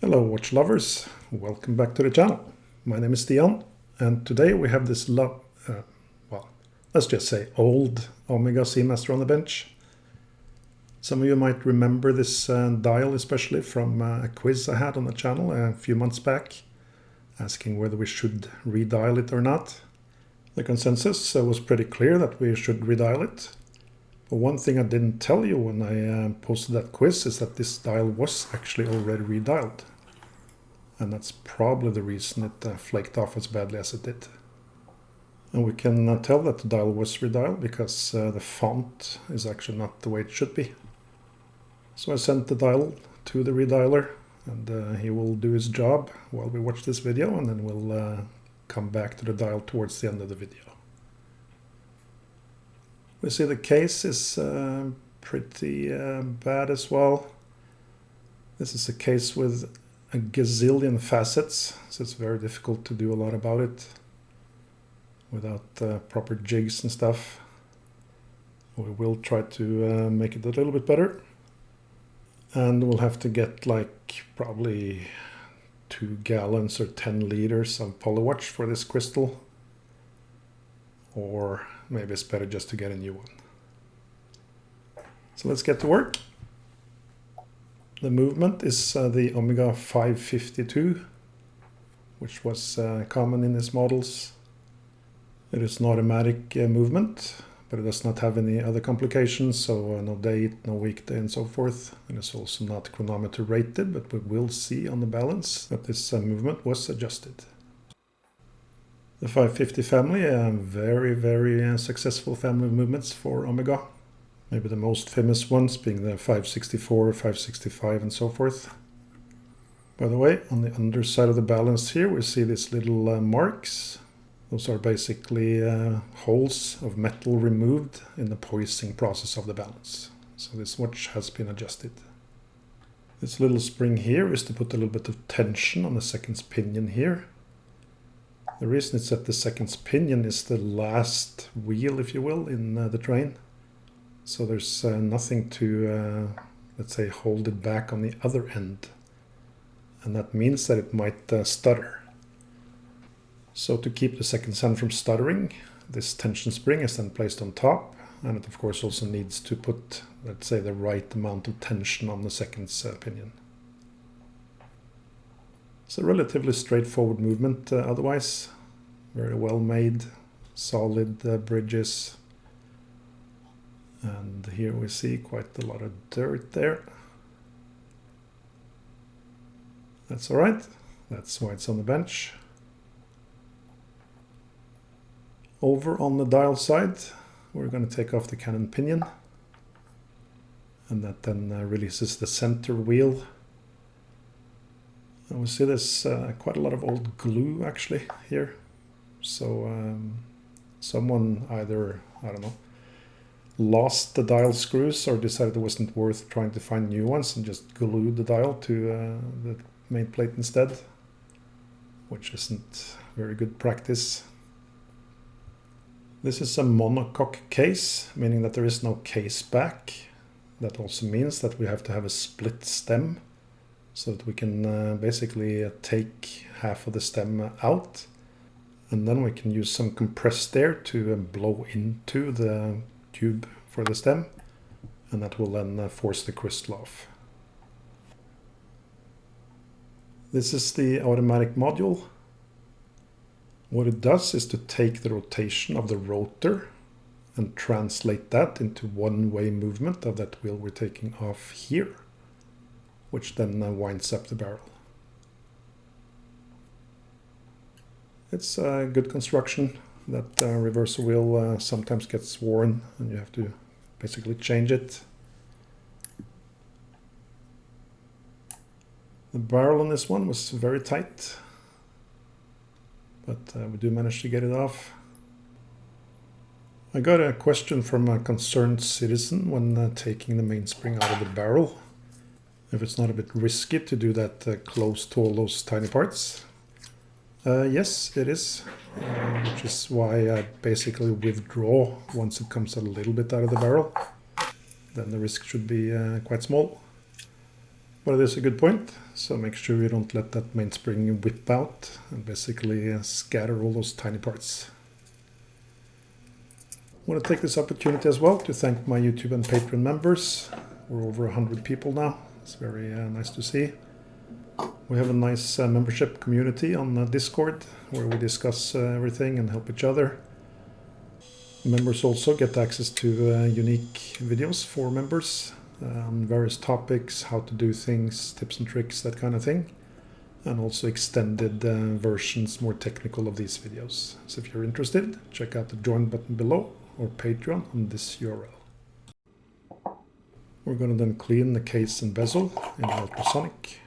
Hello watch lovers, welcome back to the channel. My name is Stian and today we have this let's just say old Omega Seamaster on the bench. Some of you might remember this dial especially from a quiz I had on the channel a few months back asking whether we should redial it or not. The consensus was pretty clear that we should redial it. But one thing I didn't tell you when I posted that quiz is that this dial was actually already redialed. And that's probably the reason it flaked off as badly as it did. And we can tell that the dial was redialed because the font is actually not the way it should be. So I sent the dial to the redialer and he will do his job while we watch this video, and then we'll come back to the dial towards the end of the video. We see the case is pretty bad as well. This is a case with a gazillion facets, so it's very difficult to do a lot about it without proper jigs and stuff. We will try to make it a little bit better, and we'll have to get like probably 2 gallons or 10 liters of polywatch for this crystal, or maybe it's better just to get a new one. So let's get to work. The movement is the Omega 552, which was common in these models. It is an automatic movement, but it does not have any other complications, so no date, no weekday and so forth. And it's also not chronometer rated, but we will see on the balance that this movement was adjusted. The 550 family, a very successful family of movements for Omega. Maybe the most famous ones being the 564, 565 and so forth. By the way, on the underside of the balance here we see these little marks. Those are basically holes of metal removed in the poising process of the balance. So this watch has been adjusted. This little spring here is to put a little bit of tension on the seconds pinion here. The reason it's at the seconds pinion is the last wheel, if you will, in the train. So there's nothing to, let's say, hold it back on the other end. And that means that it might stutter. So to keep the seconds hand from stuttering, this tension spring is then placed on top. And it of course also needs to put, let's say, the right amount of tension on the seconds pinion. It's a relatively straightforward movement otherwise. Very well made, solid bridges. And here we see quite a lot of dirt there. That's all right. That's why it's on the bench. Over on the dial side, we're going to take off the cannon pinion. And that then releases the center wheel. And we see there's quite a lot of old glue actually here. So someone either, I don't know, lost the dial screws or decided it wasn't worth trying to find new ones and just glued the dial to the main plate instead, which isn't very good practice. This is a monocoque case, meaning that there is no case back. That also means that we have to have a split stem so that we can basically take half of the stem out, and then we can use some compressed air to blow into the tube for the stem, and that will then force the crystal off. This is the automatic module. What it does is to take the rotation of the rotor and translate that into one-way movement of that wheel we're taking off here, which then winds up the barrel. It's a good construction. That reversal wheel sometimes gets worn and you have to basically change it. The barrel on this one was very tight, but we do manage to get it off. I got a question from a concerned citizen when taking the mainspring out of the barrel, if it's not a bit risky to do that close to all those tiny parts. Yes, it is, which is why I basically withdraw once it comes a little bit out of the barrel. Then the risk should be quite small. But it is a good point, so make sure you don't let that mainspring whip out and basically scatter all those tiny parts. I want to take this opportunity as well to thank my YouTube and Patreon members. We're over 100 people now. It's very nice to see. We have a nice membership community on Discord where we discuss everything and help each other. Members also get access to unique videos for members on various topics, how to do things, tips and tricks, that kind of thing. And also extended versions, more technical, of these videos. So if you're interested, check out the join button below or Patreon on this URL. We're going to then clean the case and bezel in ultrasonic.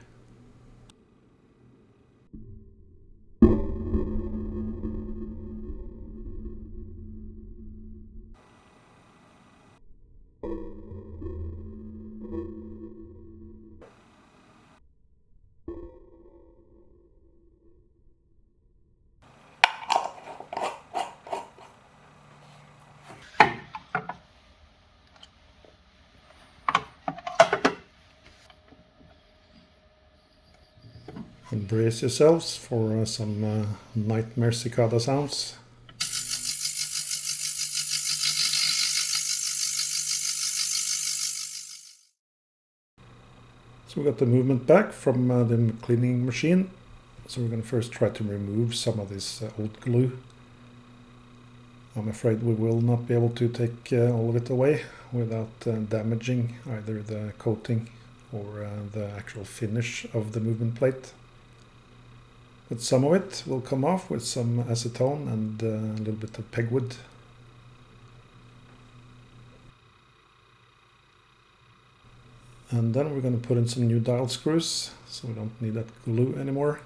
And brace yourselves for some nightmare cicada sounds. So we got the movement back from the cleaning machine. So we're going to first try to remove some of this old glue. I'm afraid we will not be able to take all of it away without damaging either the coating or the actual finish of the movement plate. But some of it will come off with some acetone and a little bit of pegwood. And then we're going to put in some new dial screws, so we don't need that glue anymore.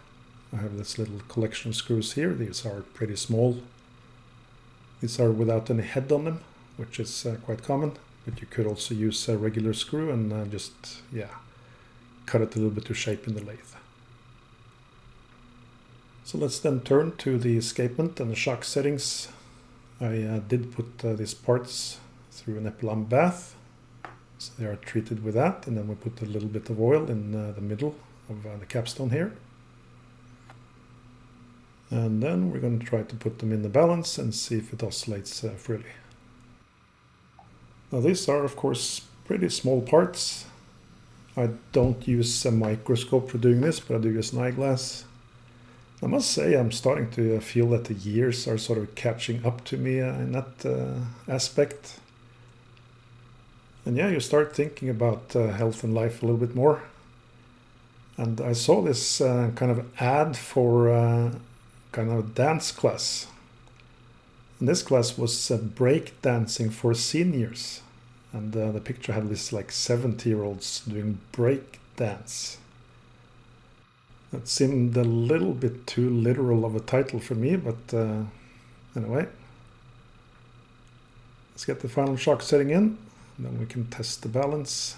I have this little collection of screws here. These are pretty small. These are without any head on them, which is quite common. But you could also use a regular screw and just cut it a little bit to shape in the lathe. So let's then turn to the escapement and the shock settings. I did put these parts through an Epilam bath. So they are treated with that, and then we put a little bit of oil in the middle of the capstone here. And then we're going to try to put them in the balance and see if it oscillates freely. Now these are of course pretty small parts. I don't use a microscope for doing this, but I do use an eyeglass. I must say I'm starting to feel that the years are sort of catching up to me in that aspect. And yeah, you start thinking about health and life a little bit more. And I saw this kind of ad for kind of a dance class. And this class was break dancing for seniors. And the picture had this like 70-year-olds doing break dance. That seemed a little bit too literal of a title for me, but anyway. Let's get the final shock setting in, and then we can test the balance.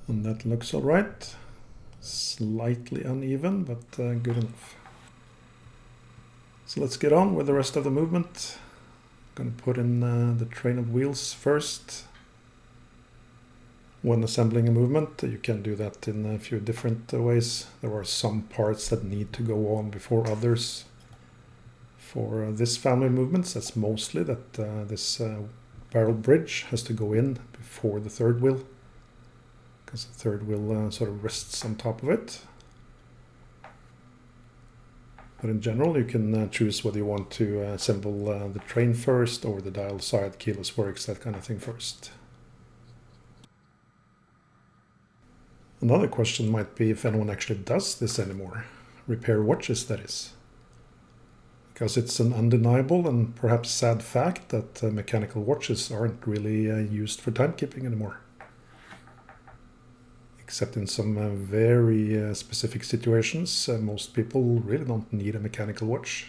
And that looks all right. Slightly uneven, but good enough. So let's get on with the rest of the movement. I'm going to put in the train of wheels first. When assembling a movement, you can do that in a few different ways. There are some parts that need to go on before others. For this family of movements, that's mostly that this barrel bridge has to go in before the third wheel, because the third wheel sort of rests on top of it. But in general, you can choose whether you want to assemble the train first or the dial side, keyless works, that kind of thing first. Another question might be if anyone actually does this anymore. Repair watches, that is. Because it's an undeniable and perhaps sad fact that mechanical watches aren't really used for timekeeping anymore. Except in some very specific situations, most people really don't need a mechanical watch.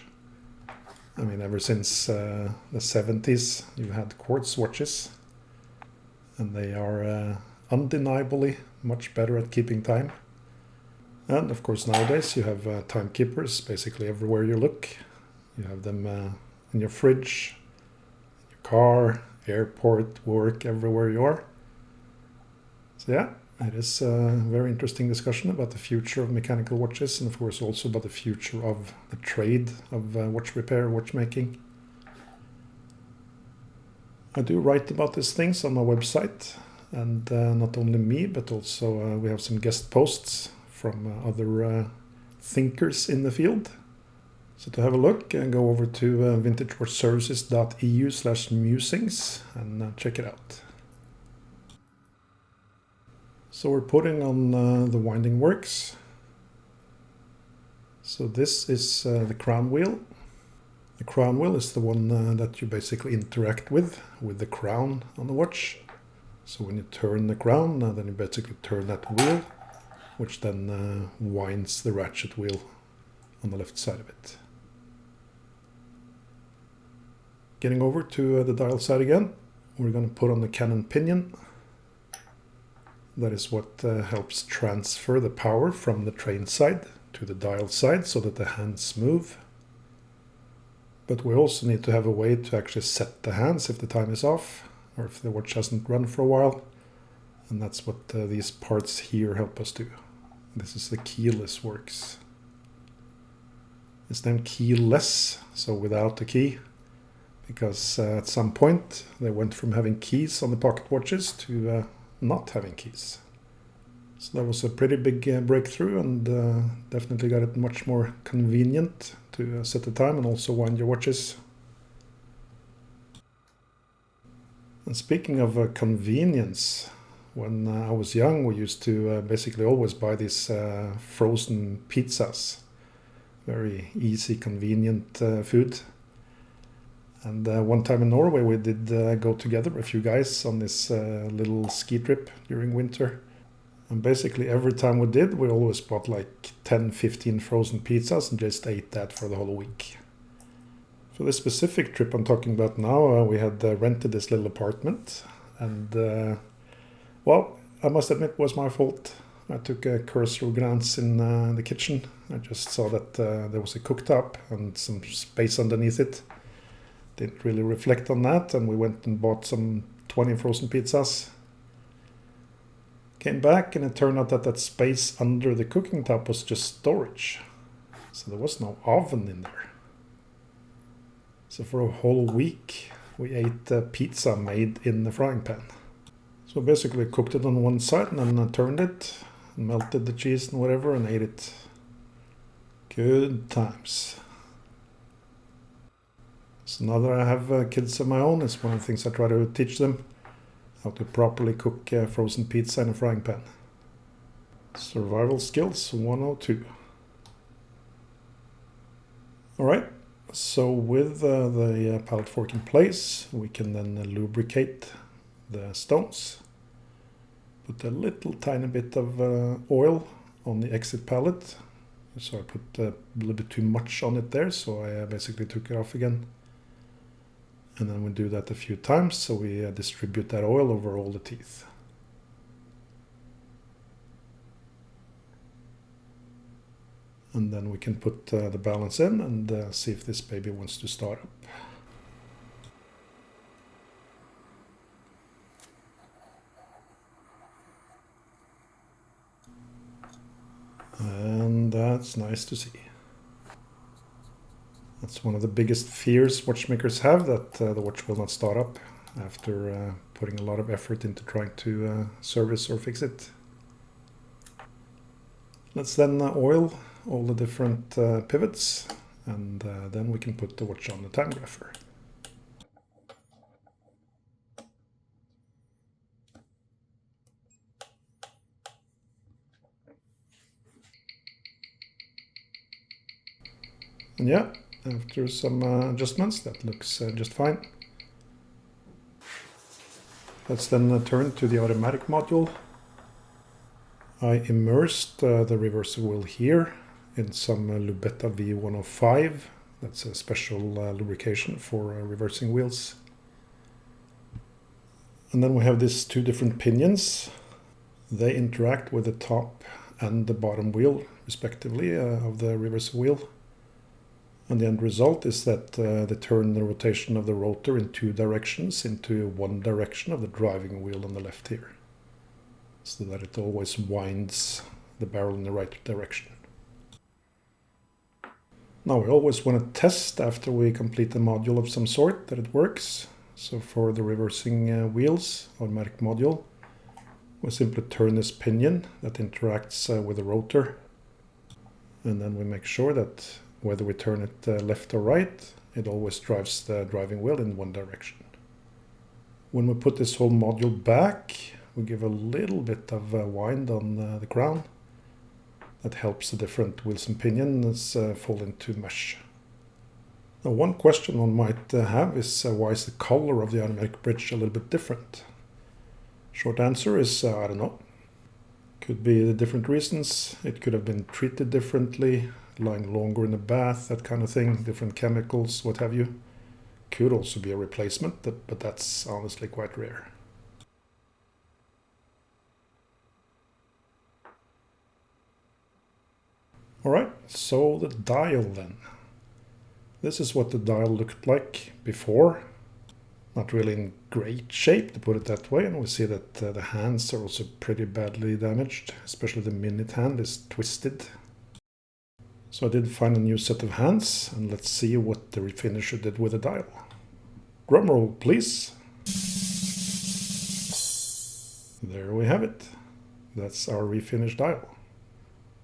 I mean, ever since the 70s, you've had quartz watches, and they are undeniably much better at keeping time. And of course nowadays you have timekeepers basically everywhere you look. You have them in your fridge, your car, airport, work, everywhere you are. So yeah, it is a very interesting discussion about the future of mechanical watches, and of course also about the future of the trade of watch repair, watchmaking. I do write about these things on my website, and not only me, but also we have some guest posts from other thinkers in the field. So to have a look, go over to vintagewatchservices.eu/musings and check it out. So we're putting on the winding works. So this is the crown wheel. The crown wheel is the one that you basically interact with the crown on the watch. So when you turn the crown, then you basically turn that wheel, which then winds the ratchet wheel on the left side of it. Getting over to the dial side again, we're going to put on the cannon pinion. That is what helps transfer the power from the train side to the dial side so that the hands move. But we also need to have a way to actually set the hands if the time is off or if the watch hasn't run for a while. And that's what these parts here help us do. This is the keyless works. It's named keyless, so without a key, because at some point they went from having keys on the pocket watches to not having keys. So that was a pretty big breakthrough, and definitely got it much more convenient to set the time and also wind your watches. And speaking of convenience, when I was young we used to basically always buy these frozen pizzas. Very easy, convenient food. And one time in Norway we did go together, a few guys, on this little ski trip during winter. And basically every time we did, we always bought like 10-15 frozen pizzas and just ate that for the whole week. For this specific trip I'm talking about now, we had rented this little apartment. And well, I must admit it was my fault. I took a cursory glance in the kitchen. I just saw that there was a cooktop and some space underneath it. Didn't really reflect on that, and we went and bought some 20 frozen pizzas. Came back and it turned out that that space under the cooking top was just storage. So there was no oven in there. So for a whole week we ate pizza made in the frying pan. So basically cooked it on one side and then turned it, melted the cheese and whatever, and ate it. Good times. So now that I have kids of my own, it's one of the things I try to teach them, how to properly cook frozen pizza in a frying pan. Survival skills 102. Alright, so with the pallet fork in place, we can then lubricate the stones. Put a little tiny bit of oil on the exit pallet. So I put a little bit too much on it there, so I basically took it off again. And then we do that a few times, so we distribute that oil over all the teeth. And then we can put the balance in and see if this baby wants to start up. And that's nice to see. That's one of the biggest fears watchmakers have, that the watch will not start up after putting a lot of effort into trying to service or fix it. Let's then oil all the different pivots, and then we can put the watch on the time grapher. And yeah, after some adjustments, that looks just fine. Let's then turn to the automatic module. I immersed the reverser wheel here in some Lubetta V105. That's a special lubrication for reversing wheels. And then we have these two different pinions. They interact with the top and the bottom wheel, respectively, of the reverse wheel. And the end result is that they turn the rotation of the rotor in two directions into one direction of the driving wheel on the left here, so that it always winds the barrel in the right direction. Now we always want to test after we complete a module of some sort that it works. So for the reversing wheels, automatic module, we simply turn this pinion that interacts with the rotor, and then we make sure that whether we turn it left or right, it always drives the driving wheel in one direction. When we put this whole module back, we give a little bit of wind on the crown. That helps the different wheels and pinions fall into mesh. Now, one question one might have is why is the color of the automatic bridge a little bit different? Short answer is I don't know. Could be the different reasons. It could have been treated differently, lying longer in the bath, that kind of thing, different chemicals, what have you. Could also be a replacement, but that's honestly quite rare. Alright, so the dial then. This is what the dial looked like before. Not really in great shape, to put it that way, and we see that the hands are also pretty badly damaged, especially the minute hand is twisted. So I did find a new set of hands, and let's see what the refinisher did with the dial. Drum roll, please. There we have it. That's our refinished dial.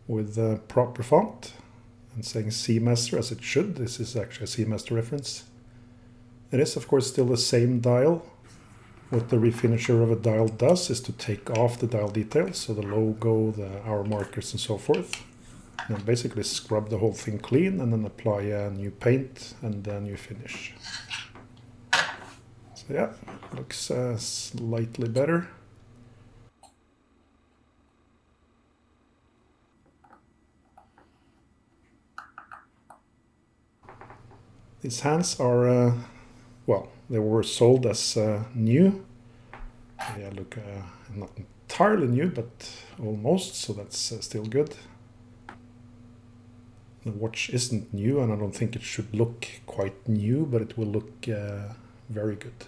With the proper font and saying Seamaster as it should. This is actually a Seamaster reference. It is of course still the same dial. What the refinisher of a dial does is to take off the dial details, so the logo, the hour markers and so forth. And basically scrub the whole thing clean and then apply a new paint and a new finish. So yeah, looks slightly better. These hands are, well, they were sold as new. They look not entirely new, but almost, so that's still good. The watch isn't new, and I don't think it should look quite new, but it will look very good.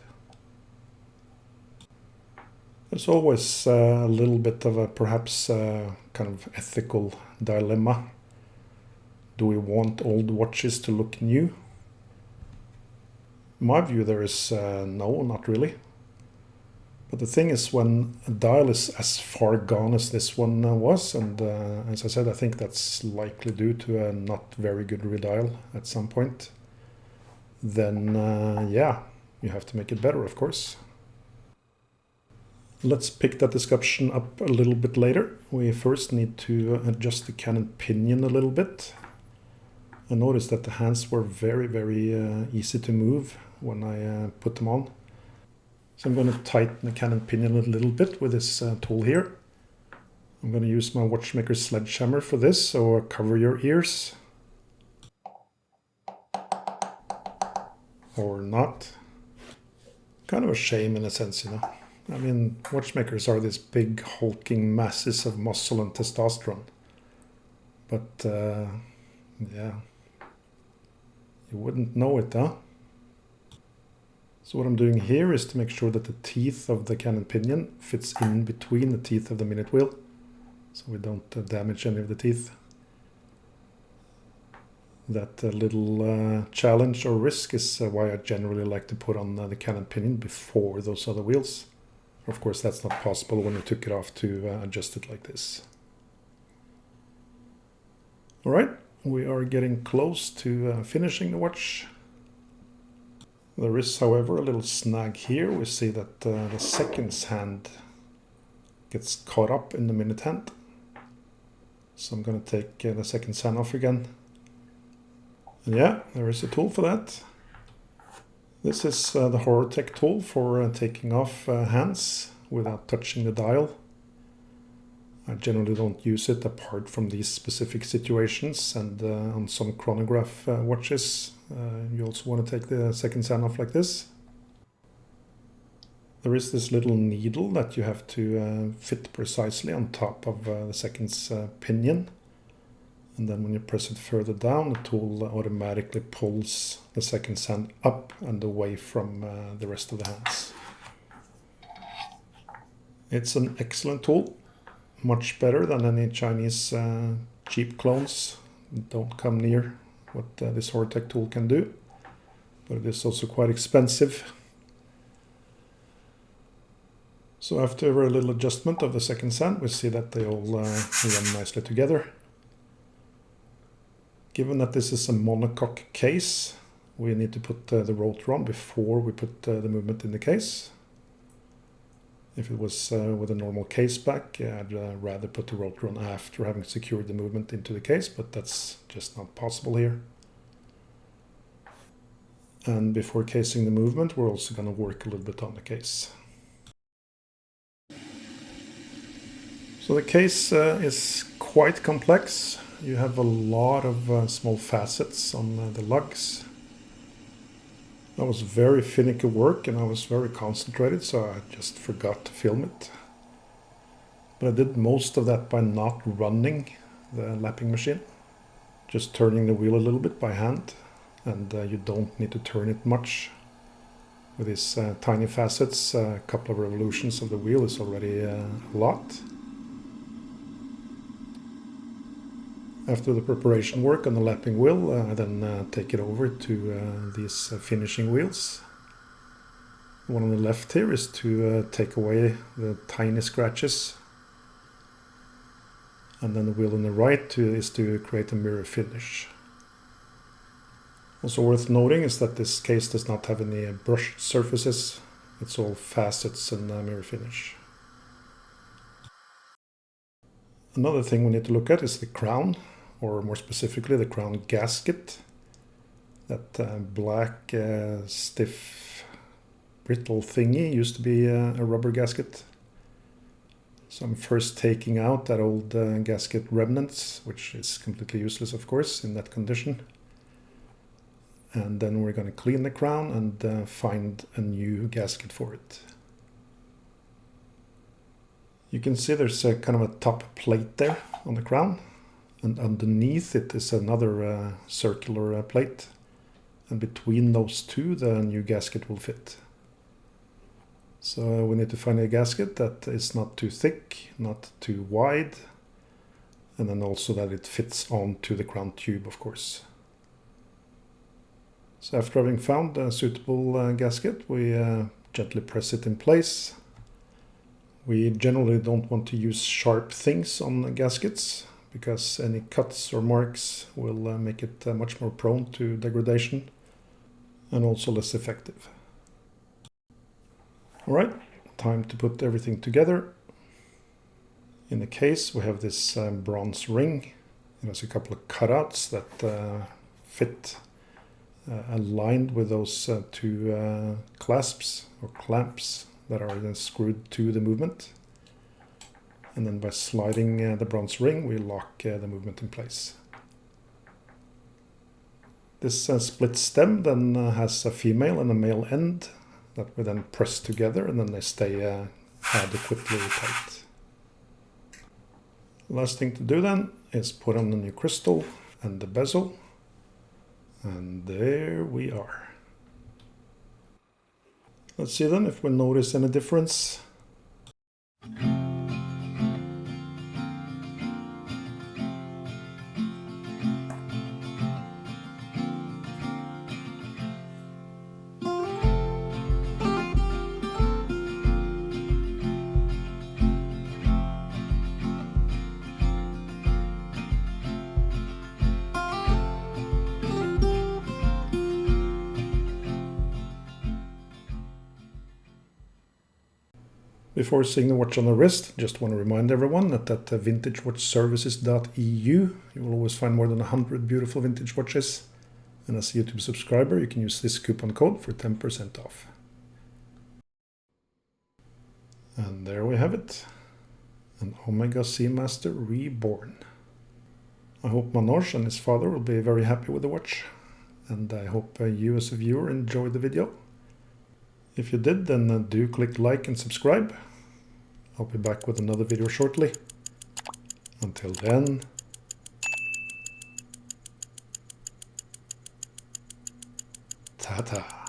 There's always a little bit of a perhaps kind of ethical dilemma. Do we want old watches to look new? In my view, there is no, not really. But the thing is, when a dial is as far gone as this one was, and as I said, I think that's likely due to a not very good redial at some point, then yeah, you have to make it better, of course. Let's pick that discussion up a little bit later. We first need to adjust the cannon pinion a little bit. I noticed that the hands were very, very easy to move when I put them on. So I'm going to tighten the cannon pinion a little bit with this tool here. I'm going to use my watchmaker's sledgehammer for this, so cover your ears. Or not. Kind of a shame in a sense, you know. I mean, watchmakers are these big hulking masses of muscle and testosterone. But yeah, you wouldn't know it, huh? So what I'm doing here is to make sure that the teeth of the cannon pinion fits in between the teeth of the minute wheel, so we don't damage any of the teeth. That little challenge or risk is why I generally like to put on the cannon pinion before those other wheels. Of course, that's not possible when you took it off to adjust it like this. All right, we are getting close to finishing the watch. There is, however, a little snag here. We see that the seconds hand gets caught up in the minute hand. So I'm going to take the seconds hand off again. And yeah, there is a tool for that. This is the Horror-Tech tool for taking off hands without touching the dial. I generally don't use it apart from these specific situations, and on some chronograph watches you also want to take the seconds hand off like this. There is this little needle that you have to fit precisely on top of the second's pinion. And then when you press it further down, the tool automatically pulls the second's hand up and away from the rest of the hands. It's an excellent tool, much better than any Chinese cheap clones. Don't come near what this Hortec tool can do, but it is also quite expensive. So after a little adjustment of the second hand, we see that they all run nicely together. Given that this is a monocoque case, we need to put the rotor on before we put the movement in the case. If it was with a normal case back, I'd rather put the rotor on after having secured the movement into the case, but that's just not possible here. And before casing the movement, we're also going to work a little bit on the case. So the case is quite complex. You have a lot of small facets on the lugs. That was very finicky work and I was very concentrated, so I just forgot to film it. But I did most of that by not running the lapping machine, just turning the wheel a little bit by hand, and you don't need to turn it much. With these tiny facets, a couple of revolutions of the wheel is already a lot. After the preparation work on the lapping wheel, I then take it over to these finishing wheels. The one on the left here is to take away the tiny scratches. And then the wheel on the right is to create a mirror finish. Also worth noting is that this case does not have any brushed surfaces. It's all facets and mirror finish. Another thing we need to look at is the crown, or more specifically the crown gasket. That black, stiff, brittle thingy used to be a rubber gasket. So I'm first taking out that old gasket remnants, which is completely useless of course in that condition. And then we're going to clean the crown and find a new gasket for it. You can see there's a kind of a top plate there on the crown, and underneath it is another circular plate, and between those two the new gasket will fit. So we need to find a gasket that is not too thick, not too wide, and then also that it fits onto the crown tube, of course. So after having found a suitable gasket, we gently press it in place. We generally don't want to use sharp things on the gaskets, because any cuts or marks will make it much more prone to degradation and also less effective. Alright, time to put everything together. In the case we have this bronze ring. There's a couple of cutouts that fit aligned with those two clasps or clamps that are then screwed to the movement. And then by sliding the bronze ring we lock the movement in place. This split stem then has a female and a male end that we then press together, and then they stay adequately tight. The last thing to do then is put on the new crystal and the bezel. And there we are. Let's see then if we notice any difference. Before seeing the watch on the wrist, just want to remind everyone that at vintagewatchservices.eu you will always find more than 100 beautiful vintage watches. And as a YouTube subscriber, you can use this coupon code for 10% off. And there we have it. An Omega Seamaster reborn. I hope Manoj and his father will be very happy with the watch. And I hope you as a viewer enjoyed the video. If you did, then do click like and subscribe. I'll be back with another video shortly. Until then, ta-ta.